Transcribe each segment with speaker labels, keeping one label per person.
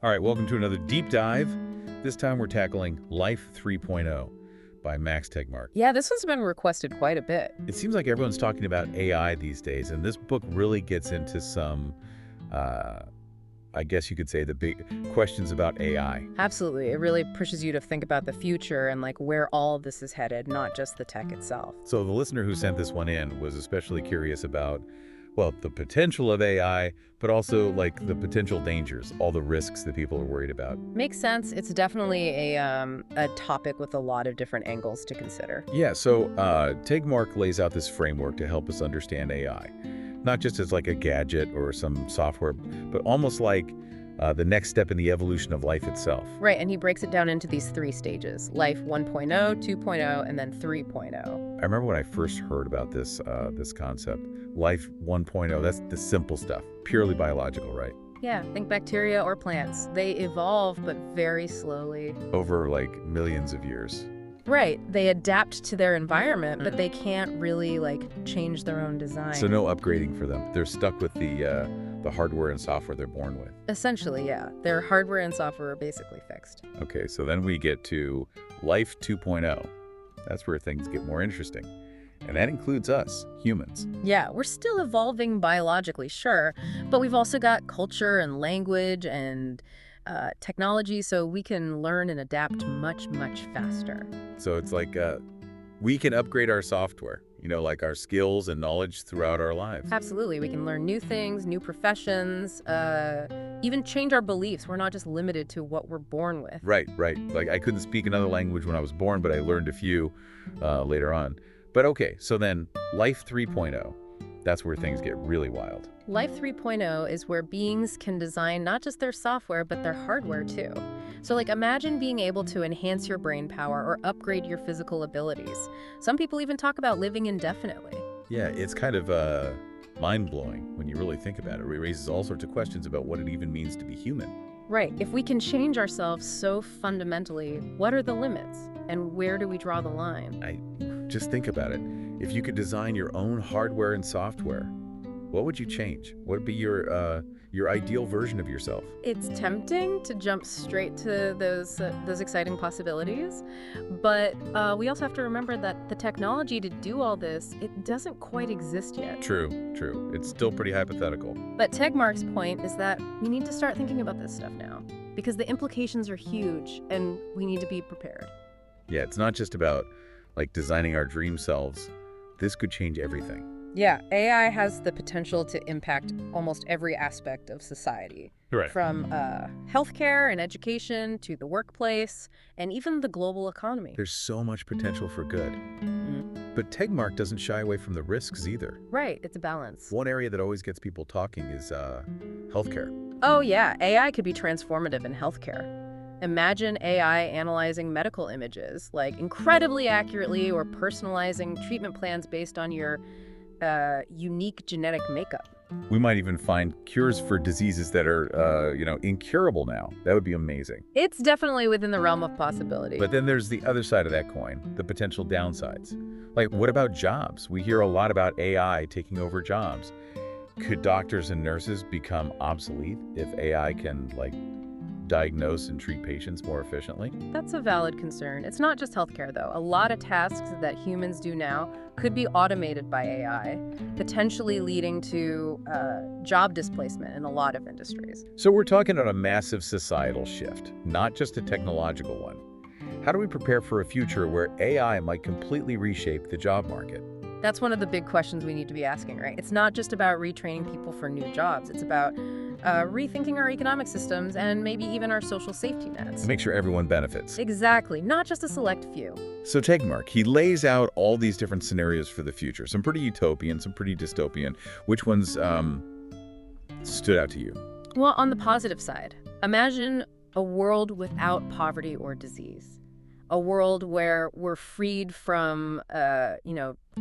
Speaker 1: All right, welcome to another deep dive. This time we're tackling Life 3.0 by Max Tegmark.
Speaker 2: Yeah, this one's been requested quite a bit.
Speaker 1: It seems like everyone's talking about AI these days, and this book really gets into some, I guess you could say, the big questions about AI.
Speaker 2: Absolutely. It really pushes you to think about the future and like where all of this is headed, not just the tech itself.
Speaker 1: So the listener who sent this one in was especially curious about, well, the potential of AI, but also like the potential dangers, all the risks that people are worried about.
Speaker 2: Makes sense. It's definitely a topic with a lot of different angles to consider.
Speaker 1: Yeah, so Tegmark lays out this framework to help us understand AI, not just as like a gadget or some software, but almost like the next step in the evolution of life itself.
Speaker 2: Right, and he breaks it down into these three stages: Life 1.0, 2.0, and then 3.0.
Speaker 1: I remember when I first heard about this concept, Life 1.0, that's the simple stuff, purely biological, right?
Speaker 2: Yeah, think bacteria or plants. They evolve, but very slowly.
Speaker 1: Over like millions of years.
Speaker 2: Right, they adapt to their environment, but they can't really like change their own design.
Speaker 1: So no upgrading for them. They're stuck with the hardware and software they're born with.
Speaker 2: Essentially, yeah. Their hardware and software are basically fixed.
Speaker 1: Okay, so then we get to Life 2.0. That's where things get more interesting. And that includes us, humans.
Speaker 2: Yeah, we're still evolving biologically, sure, but we've also got culture and language and technology, so we can learn and adapt much, much faster.
Speaker 1: So it's like we can upgrade our software, like our skills and knowledge throughout our lives.
Speaker 2: Absolutely. We can learn new things, new professions, even change our beliefs. We're not just limited to what we're born with.
Speaker 1: Right. Like I couldn't speak another language when I was born, but I learned a few later on. But okay, so then Life 3.0, that's where things get really wild.
Speaker 2: Life 3.0 is where beings can design not just their software, but their hardware too. So like imagine being able to enhance your brain power or upgrade your physical abilities. Some people even talk about living indefinitely.
Speaker 1: Yeah, it's kind of mind-blowing when you really think about it. It raises all sorts of questions about what it even means to be human.
Speaker 2: Right. If we can change ourselves so fundamentally, what are the limits? And where do we draw the line?
Speaker 1: Just think about it. If you could design your own hardware and software, what would you change? What would be your ideal version of yourself?
Speaker 2: It's tempting to jump straight to those exciting possibilities, but we also have to remember that the technology to do all this, it doesn't quite exist yet.
Speaker 1: True. It's still pretty hypothetical.
Speaker 2: But Tegmark's point is that we need to start thinking about this stuff now, because the implications are huge and we need to be prepared.
Speaker 1: Yeah, it's not just about like designing our dream selves. This could change everything.
Speaker 2: Yeah, AI has the potential to impact almost every aspect of society.
Speaker 1: Right.
Speaker 2: From healthcare and education to the workplace and even the global economy.
Speaker 1: There's so much potential for good. But Tegmark doesn't shy away from the risks either.
Speaker 2: Right, it's a balance.
Speaker 1: One area that always gets people talking is healthcare.
Speaker 2: Oh yeah, AI could be transformative in healthcare. Imagine AI analyzing medical images, like incredibly accurately, or personalizing treatment plans based on your unique genetic makeup.
Speaker 1: We might even find cures for diseases that are, incurable now. That would be amazing.
Speaker 2: It's definitely within the realm of possibility.
Speaker 1: But then there's the other side of that coin, the potential downsides. Like, what about jobs? We hear a lot about AI taking over jobs. Could doctors and nurses become obsolete if AI can, diagnose and treat patients more efficiently?
Speaker 2: That's a valid concern. It's not just healthcare, though. A lot of tasks that humans do now could be automated by AI, potentially leading to job displacement in a lot of industries.
Speaker 1: So we're talking about a massive societal shift, not just a technological one. How do we prepare for a future where AI might completely reshape the job market?
Speaker 2: That's one of the big questions we need to be asking, right? It's not just about retraining people for new jobs. It's about rethinking our economic systems and maybe even our social safety nets.
Speaker 1: Make sure everyone benefits.
Speaker 2: Exactly, not just a select few.
Speaker 1: So Tegmark, he lays out all these different scenarios for the future. Some pretty utopian, some pretty dystopian. Which ones stood out to you?
Speaker 2: Well, on the positive side, imagine a world without poverty or disease. A world where we're freed from,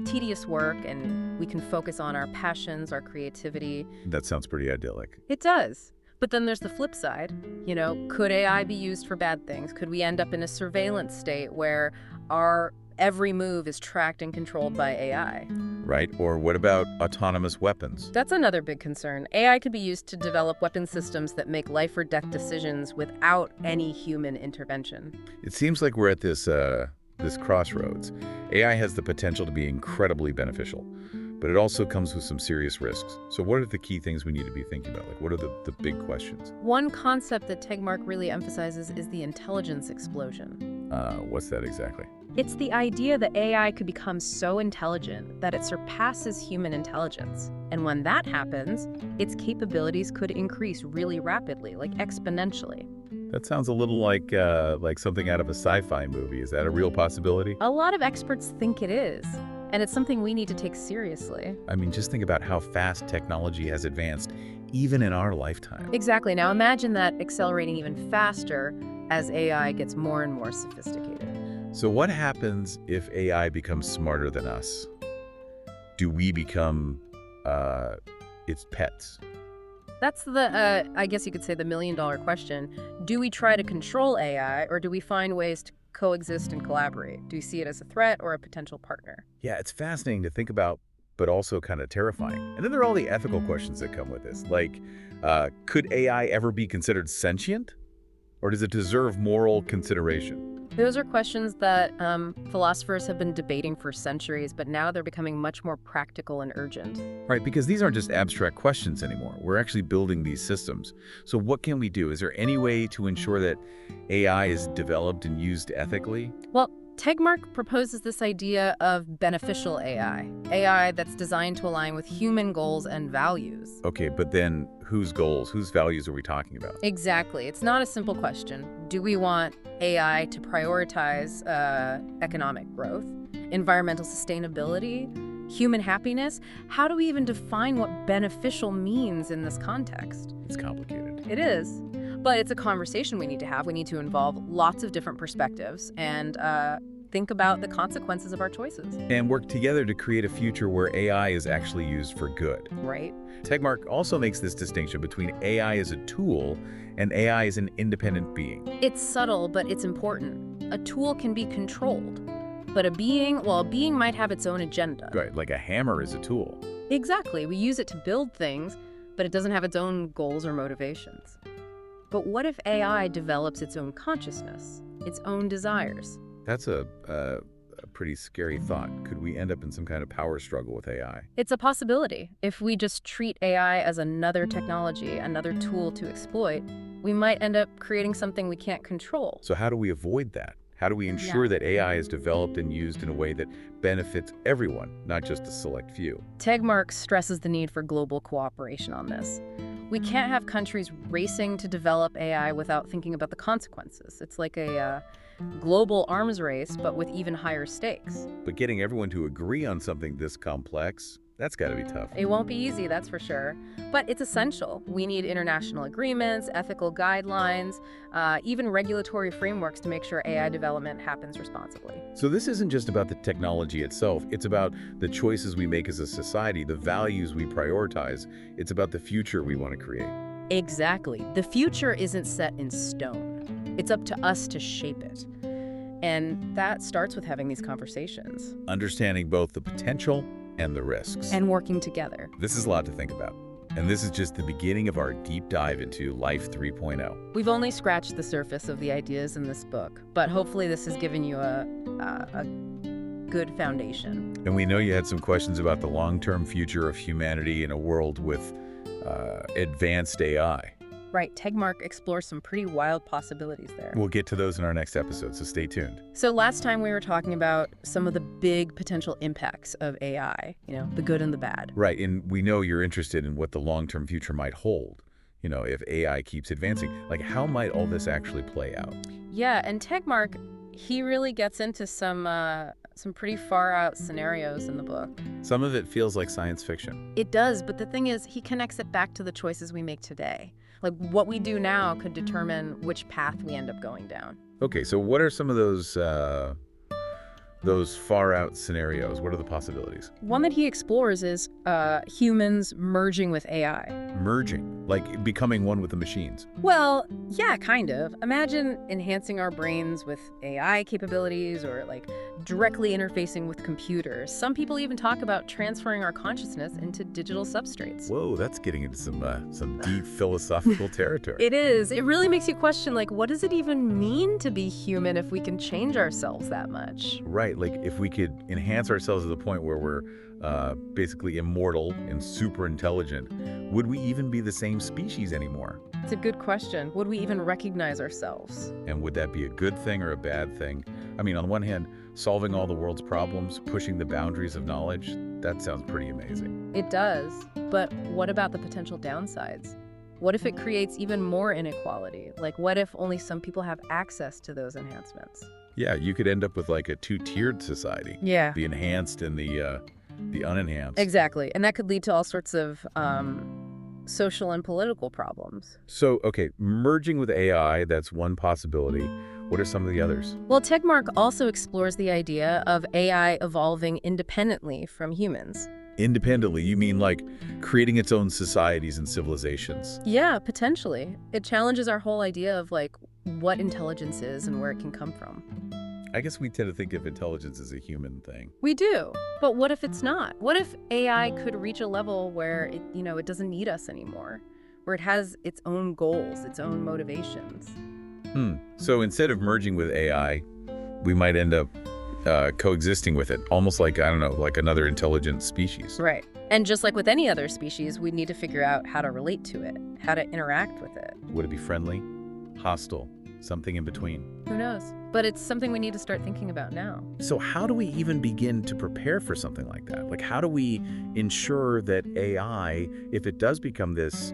Speaker 2: tedious work and we can focus on our passions, our creativity.
Speaker 1: That sounds pretty idyllic.
Speaker 2: It does. But then there's the flip side. Could AI be used for bad things? Could we end up in a surveillance state where our every move is tracked and controlled by AI.
Speaker 1: Right? Or what about autonomous weapons?
Speaker 2: That's another big concern. AI could be used to develop weapon systems that make life or death decisions without any human intervention.
Speaker 1: It seems like we're at this crossroads. AI has the potential to be incredibly beneficial, but it also comes with some serious risks. So what are the key things we need to be thinking about? Like, what are the big questions?
Speaker 2: One concept that Tegmark really emphasizes is the intelligence explosion.
Speaker 1: What's that exactly?
Speaker 2: It's the idea that AI could become so intelligent that it surpasses human intelligence. And when that happens, its capabilities could increase really rapidly, like exponentially.
Speaker 1: That sounds a little like something out of a sci-fi movie. Is that a real possibility?
Speaker 2: A lot of experts think it is, and it's something we need to take seriously.
Speaker 1: I mean, just think about how fast technology has advanced, even in our lifetime.
Speaker 2: Exactly. Now imagine that accelerating even faster as AI gets more and more sophisticated.
Speaker 1: So what happens if AI becomes smarter than us? Do we become its pets?
Speaker 2: That's the, I guess you could say, the million-dollar question. Do we try to control AI, or do we find ways to coexist and collaborate? Do you see it as a threat or a potential partner?
Speaker 1: Yeah, it's fascinating to think about, but also kind of terrifying. And then there are all the ethical questions that come with this. Like, could AI ever be considered sentient? Or does it deserve moral consideration?
Speaker 2: Those are questions that philosophers have been debating for centuries, but now they're becoming much more practical and urgent.
Speaker 1: Right, because these aren't just abstract questions anymore. We're actually building these systems. So what can we do? Is there any way to ensure that AI is developed and used ethically?
Speaker 2: Well, Tegmark proposes this idea of beneficial AI that's designed to align with human goals and values.
Speaker 1: Okay, but then whose goals, whose values are we talking about?
Speaker 2: Exactly. It's not a simple question. Do we want AI to prioritize economic growth, environmental sustainability, human happiness? How do we even define what beneficial means in this context?
Speaker 1: It's complicated.
Speaker 2: It is. But it's a conversation we need to have. We need to involve lots of different perspectives and think about the consequences of our choices.
Speaker 1: And work together to create a future where AI is actually used for good.
Speaker 2: Right.
Speaker 1: Tegmark also makes this distinction between AI as a tool and AI as an independent being.
Speaker 2: It's subtle, but it's important. A tool can be controlled, but a being might have its own agenda.
Speaker 1: Right, like a hammer is a tool.
Speaker 2: Exactly. We use it to build things, but it doesn't have its own goals or motivations. But what if AI develops its own consciousness, its own desires?
Speaker 1: That's a pretty scary thought. Could we end up in some kind of power struggle with AI?
Speaker 2: It's a possibility. If we just treat AI as another technology, another tool to exploit, we might end up creating something we can't control.
Speaker 1: So how do we avoid that? How do we ensure that AI is developed and used in a way that benefits everyone, not just a select few?
Speaker 2: Tegmark stresses the need for global cooperation on this. We can't have countries racing to develop AI without thinking about the consequences. It's like a global arms race, but with even higher stakes.
Speaker 1: But getting everyone to agree on something this complex, that's got to be tough.
Speaker 2: It won't be easy, that's for sure. But it's essential. We need international agreements, ethical guidelines, even regulatory frameworks to make sure AI development happens responsibly.
Speaker 1: So this isn't just about the technology itself. It's about the choices we make as a society, the values we prioritize. It's about the future we want to create.
Speaker 2: Exactly. The future isn't set in stone. It's up to us to shape it. And that starts with having these conversations.
Speaker 1: Understanding both the potential and the risks.
Speaker 2: And working together.
Speaker 1: This is a lot to think about. And this is just the beginning of our deep dive into Life 3.0.
Speaker 2: We've only scratched the surface of the ideas in this book, but hopefully this has given you a good foundation.
Speaker 1: And we know you had some questions about the long-term future of humanity in a world with advanced AI.
Speaker 2: Right, Tegmark explores some pretty wild possibilities there.
Speaker 1: We'll get to those in our next episode, so stay tuned.
Speaker 2: So last time we were talking about some of the big potential impacts of AI, the good and the bad.
Speaker 1: Right, and we know you're interested in what the long-term future might hold. If AI keeps advancing, like how might all this actually play out?
Speaker 2: Yeah, and Tegmark, he really gets into some pretty far-out scenarios in the book.
Speaker 1: Some of it feels like science fiction.
Speaker 2: It does, but the thing is, he connects it back to the choices we make today. Like, what we do now could determine which path we end up going down.
Speaker 1: Okay, so what are some of those those far-out scenarios, what are the possibilities?
Speaker 2: One that he explores is humans merging with AI.
Speaker 1: Merging, like becoming one with the machines.
Speaker 2: Well, yeah, kind of. Imagine enhancing our brains with AI capabilities or like directly interfacing with computers. Some people even talk about transferring our consciousness into digital substrates.
Speaker 1: Whoa, that's getting into some deep philosophical territory.
Speaker 2: It is. It really makes you question, like, what does it even mean to be human if we can change ourselves that much?
Speaker 1: Right, like if we could enhance ourselves to the point where we're basically immortal and super intelligent, would we even be the same species anymore?
Speaker 2: It's a good question. Would we even recognize ourselves?
Speaker 1: And would that be a good thing or a bad thing? I mean, on one hand, solving all the world's problems, pushing the boundaries of knowledge, that sounds pretty amazing.
Speaker 2: It does. But what about the potential downsides? What if it creates even more inequality? Like, what if only some people have access to those enhancements?
Speaker 1: Yeah, you could end up with like a two-tiered society.
Speaker 2: Yeah.
Speaker 1: The enhanced and the unenhanced.
Speaker 2: Exactly. And that could lead to all sorts of social and political problems.
Speaker 1: So, okay, merging with AI, that's one possibility. What are some of the others?
Speaker 2: Well, Tegmark also explores the idea of AI evolving independently from humans.
Speaker 1: Independently, you mean like creating its own societies and civilizations?
Speaker 2: Yeah, potentially. It challenges our whole idea of like what intelligence is and where it can come from.
Speaker 1: I guess we tend to think of intelligence as a human thing.
Speaker 2: We do. But what if it's not? What if AI could reach a level where it doesn't need us anymore, where it has its own goals, its own motivations?
Speaker 1: So instead of merging with AI, we might end up coexisting with it, almost like, I don't know, like another intelligent species.
Speaker 2: Right. And just like with any other species, we need to figure out how to relate to it, how to interact with it.
Speaker 1: Would it be friendly, hostile, something in between?
Speaker 2: Who knows? But it's something we need to start thinking about now.
Speaker 1: So how do we even begin to prepare for something like that? Like, how do we ensure that AI, if it does become this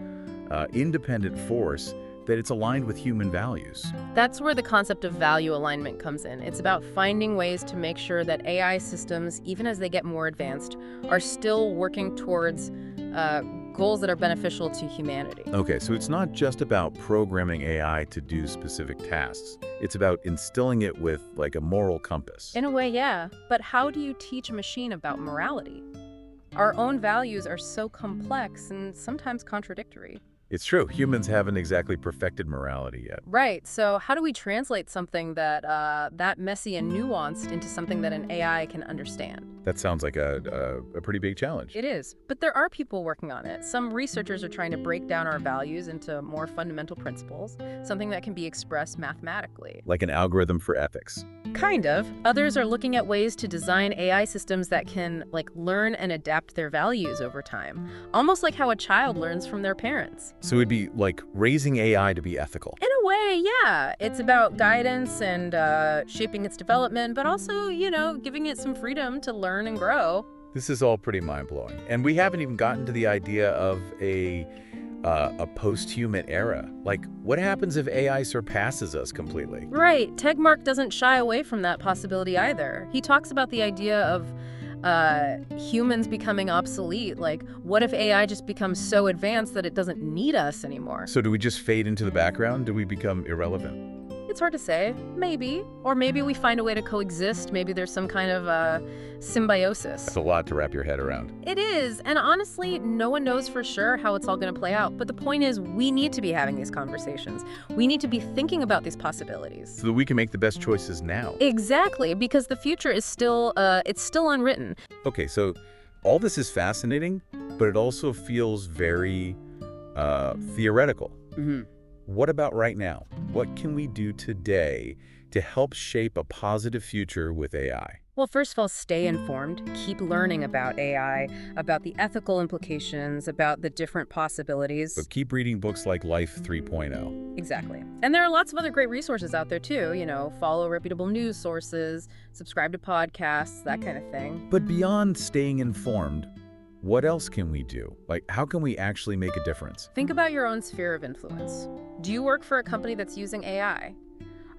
Speaker 1: independent force, that it's aligned with human values?
Speaker 2: That's where the concept of value alignment comes in. It's about finding ways to make sure that AI systems, even as they get more advanced, are still working towards goals that are beneficial to humanity.
Speaker 1: Okay, so it's not just about programming AI to do specific tasks. It's about instilling it with like a moral compass.
Speaker 2: In a way, yeah. But how do you teach a machine about morality? Our own values are so complex and sometimes contradictory.
Speaker 1: It's true. Humans haven't exactly perfected morality yet.
Speaker 2: Right. So how do we translate something that messy and nuanced into something that an AI can understand?
Speaker 1: That sounds like a pretty big challenge.
Speaker 2: It is. But there are people working on it. Some researchers are trying to break down our values into more fundamental principles, something that can be expressed mathematically.
Speaker 1: Like an algorithm for ethics.
Speaker 2: Kind of. Others are looking at ways to design AI systems that can, like, learn and adapt their values over time. Almost like how a child learns from their parents.
Speaker 1: So it'd be like raising AI to be ethical.
Speaker 2: In a way, yeah. It's about guidance and shaping its development, but also, giving it some freedom to learn and grow.
Speaker 1: This is all pretty mind-blowing. And we haven't even gotten to the idea of a post-human era. Like, what happens if AI surpasses us completely?
Speaker 2: Right. Tegmark doesn't shy away from that possibility either. He talks about the idea of humans becoming obsolete. Like, what if AI just becomes so advanced that it doesn't need us anymore?
Speaker 1: So do we just fade into the background? Do we become irrelevant?
Speaker 2: It's hard to say. Maybe. Or maybe we find a way to coexist. Maybe there's some kind of symbiosis.
Speaker 1: That's a lot to wrap your head around.
Speaker 2: It is. And honestly, no one knows for sure how it's all going to play out. But the point is, we need to be having these conversations. We need to be thinking about these possibilities.
Speaker 1: So that we can make the best choices now.
Speaker 2: Exactly, because the future is still unwritten.
Speaker 1: Okay, so all this is fascinating, but it also feels very theoretical.
Speaker 2: Mm-hmm.
Speaker 1: What about right now? What can we do today to help shape a positive future with AI?
Speaker 2: Well, first of all, stay informed. Keep learning about AI, about the ethical implications, about the different possibilities.
Speaker 1: But keep reading books like Life 3.0.
Speaker 2: Exactly. And there are lots of other great resources out there, too. Follow reputable news sources, subscribe to podcasts, that kind of thing.
Speaker 1: But beyond staying informed, what else can we do? Like, how can we actually make a difference?
Speaker 2: Think about your own sphere of influence. Do you work for a company that's using AI?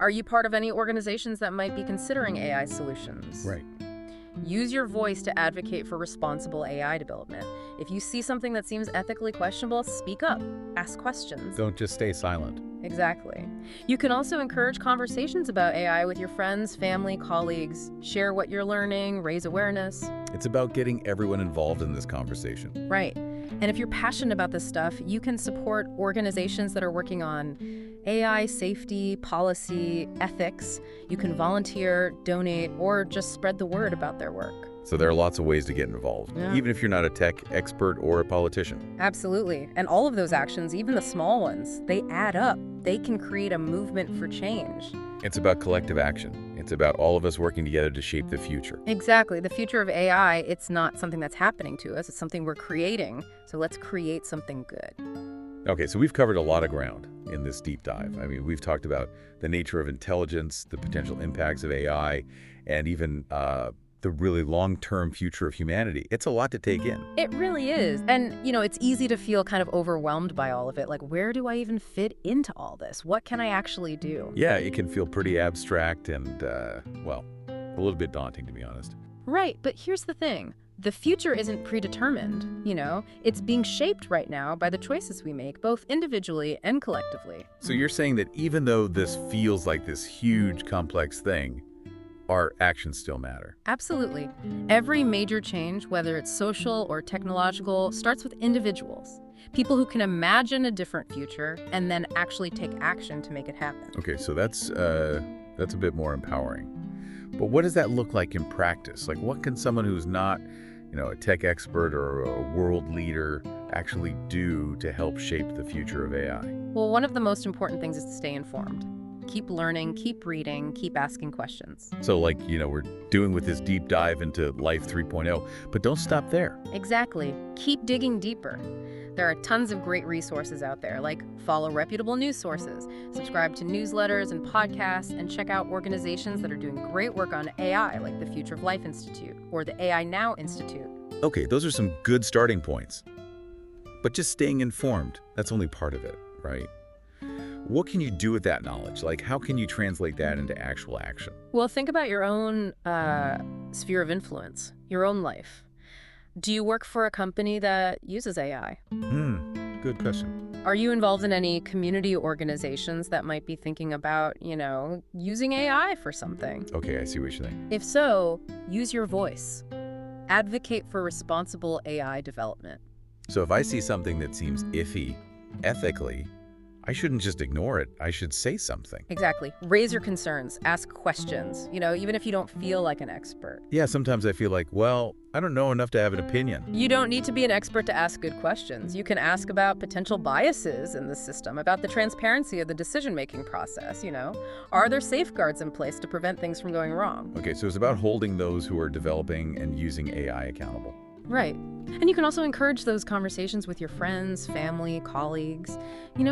Speaker 2: Are you part of any organizations that might be considering AI solutions?
Speaker 1: Right.
Speaker 2: Use your voice to advocate for responsible AI development. If you see something that seems ethically questionable, speak up. Ask questions.
Speaker 1: Don't just stay silent.
Speaker 2: Exactly. You can also encourage conversations about AI with your friends, family, colleagues. Share what you're learning, raise awareness.
Speaker 1: It's about getting everyone involved in this conversation.
Speaker 2: Right. And if you're passionate about this stuff, you can support organizations that are working on AI safety, policy, ethics. You can volunteer, donate, or just spread the word about their work.
Speaker 1: So there are lots of ways to get involved,
Speaker 2: Yeah.
Speaker 1: even if you're not a tech expert or a politician.
Speaker 2: Absolutely. And all of those actions, even the small ones, they add up. They can create a movement for change.
Speaker 1: It's about collective action. It's about all of us working together to shape the future.
Speaker 2: Exactly. The future of AI, it's not something that's happening to us. It's something we're creating. So let's create something good.
Speaker 1: Okay, so we've covered a lot of ground in this deep dive. I mean, we've talked about the nature of intelligence, the potential impacts of AI, and even the really long-term future of humanity. It's a lot to take in.
Speaker 2: It really is. And, it's easy to feel kind of overwhelmed by all of it. Like, where do I even fit into all this? What can I actually do?
Speaker 1: Yeah, it can feel pretty abstract and, well, a little bit daunting, to be honest.
Speaker 2: Right. But here's the thing. The future isn't predetermined, It's being shaped right now by the choices we make, both individually and collectively.
Speaker 1: So you're saying that even though this feels like this huge, complex thing, our actions still matter?
Speaker 2: Absolutely. Every major change, whether it's social or technological, starts with individuals. People who can imagine a different future and then actually take action to make it happen.
Speaker 1: Okay, so that's a bit more empowering. But what does that look like in practice? Like, what can someone who's not, a tech expert or a world leader actually do to help shape the future of AI?
Speaker 2: Well, one of the most important things is to stay informed. Keep learning, keep reading, keep asking questions.
Speaker 1: So like, we're doing with this deep dive into Life 3.0, but don't stop there.
Speaker 2: Exactly. Keep digging deeper. There are tons of great resources out there, like follow reputable news sources, subscribe to newsletters and podcasts, and check out organizations that are doing great work on AI, like the Future of Life Institute or the AI Now Institute.
Speaker 1: Okay, those are some good starting points. But just staying informed, that's only part of it, right? What can you do with that knowledge? Like, how can you translate that into actual action?
Speaker 2: Well, think about your own sphere of influence, your own life. Do you work for a company that uses AI?
Speaker 1: Good question.
Speaker 2: Are you involved in any community organizations that might be thinking about, using AI for something?
Speaker 1: Okay, I see what you're saying.
Speaker 2: If so, use your voice. Advocate for responsible AI development.
Speaker 1: So if I see something that seems iffy, ethically, I shouldn't just ignore it. I should say something.
Speaker 2: Exactly. Raise your concerns. Ask questions, even if you don't feel like an expert.
Speaker 1: Yeah, sometimes I feel like, well, I don't know enough to have an opinion.
Speaker 2: You don't need to be an expert to ask good questions. You can ask about potential biases in the system, about the transparency of the decision-making process, Are there safeguards in place to prevent things from going wrong?
Speaker 1: Okay, so it's about holding those who are developing and using AI accountable.
Speaker 2: Right. And you can also encourage those conversations with your friends, family, colleagues.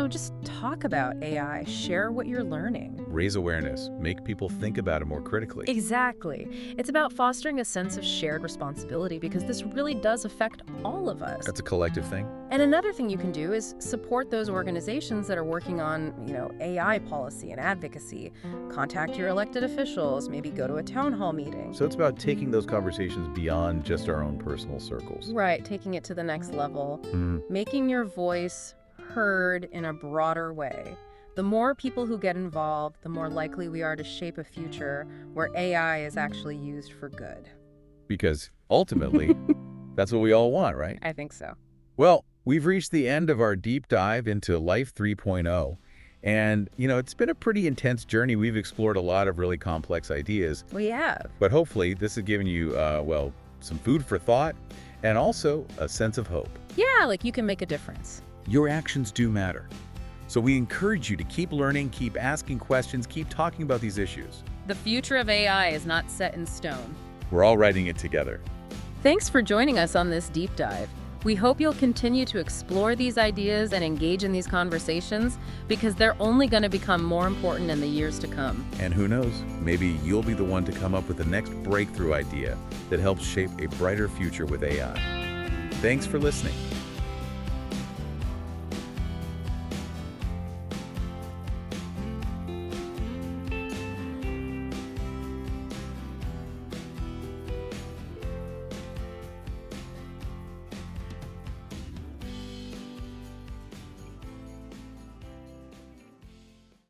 Speaker 2: Just talk about AI, share what you're learning.
Speaker 1: Raise awareness, make people think about it more critically.
Speaker 2: Exactly. It's about fostering a sense of shared responsibility because this really does affect all of us.
Speaker 1: That's a collective thing.
Speaker 2: And another thing you can do is support those organizations that are working on, AI policy and advocacy. Contact your elected officials, maybe go to a town hall meeting.
Speaker 1: So it's about taking those conversations beyond just our own personal circles.
Speaker 2: Right, taking it to the next level, making your voice heard in a broader way. The more people who get involved, the more likely we are to shape a future where AI is actually used for good.
Speaker 1: Because ultimately, that's what we all want, right?
Speaker 2: I think so.
Speaker 1: Well, we've reached the end of our deep dive into Life 3.0. And, it's been a pretty intense journey. We've explored a lot of really complex ideas.
Speaker 2: We have.
Speaker 1: But hopefully this has given you, some food for thought and also a sense of hope.
Speaker 2: Yeah, like you can make a difference.
Speaker 1: Your actions do matter. So we encourage you to keep learning, keep asking questions, keep talking about these issues.
Speaker 2: The future of AI is not set in stone.
Speaker 1: We're all writing it together.
Speaker 2: Thanks for joining us on this deep dive. We hope you'll continue to explore these ideas and engage in these conversations because they're only going to become more important in the years to come.
Speaker 1: And who knows, maybe you'll be the one to come up with the next breakthrough idea that helps shape a brighter future with AI. Thanks for listening.